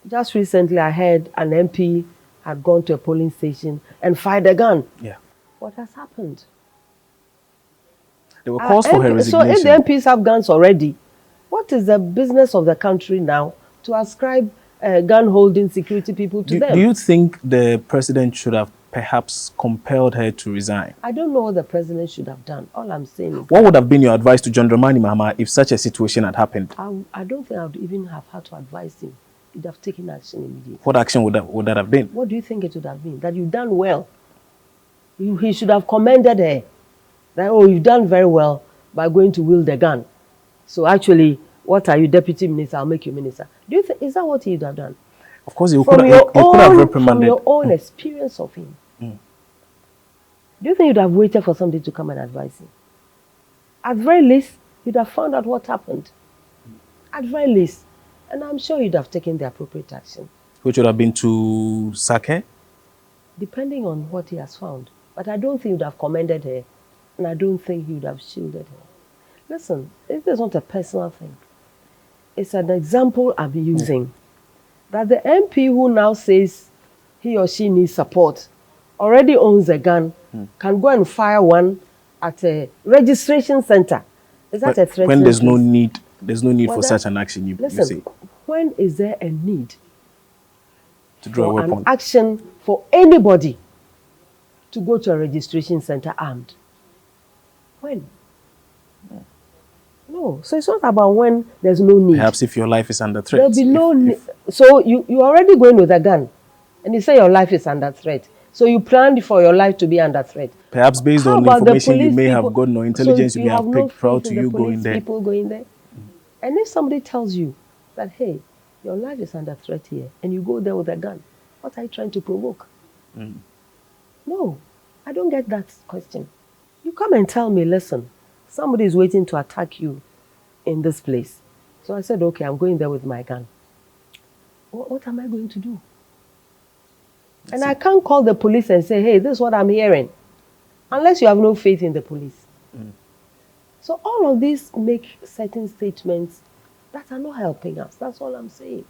Just recently, I heard an MP had gone to a polling station and fired a gun. Yeah. What has happened? There were calls for her resignation. So if the MPs have guns already, what is the business of the country now to ascribe gun-holding security people to them? Do you think the president should have perhaps compelled her to resign? I don't know what the president should have done. All I'm saying is... What would have been your advice to John Dramani Mahama if such a situation had happened? I don't think I would even have had to advise him. He'd have taken action immediately. What action would that have been? What do you think it would have been? That you've done well. He should have commended her. That, oh, you've done very well by going to wield the gun. So actually, what are you, deputy minister? I'll make you minister. Do you think, is that what he'd have done? Of course, he could have reprimanded. From your own experience of him. Do you think you'd have waited for somebody to come and advise him? At very least, you'd have found out what happened. At very least. And I'm sure you'd have taken the appropriate action. Which would have been to sack her? Depending on what he has found. But I don't think you'd have commended her. And I don't think he would have shielded her. Listen, this is not a personal thing. It's an example I'm using. That the MP who now says he or she needs support already owns a gun, can go and fire one at a registration center. Is that a threat? When there's no need for such an action, you say. When is there a need to draw a weapon? An action for anybody to go to a registration center armed? When? No. So it's not about when there's no need. Perhaps if your life is under threat. There'll be no need. So you're already going with a gun and you say your life is under threat. So you planned for your life to be under threat. Perhaps based on information you may have gotten or intelligence you may have picked prior to you going there. People going there. And if somebody tells you that, hey, your life is under threat here, and you go there with a gun, what are you trying to provoke? No, I don't get that question. You come and tell me, listen, somebody is waiting to attack you in this place. So I said, okay, I'm going there with my gun. What am I going to do? And I can't call the police and say, hey, this is what I'm hearing. Unless you have no faith in the police. So all of these make certain statements that are not helping us. That's all I'm saying.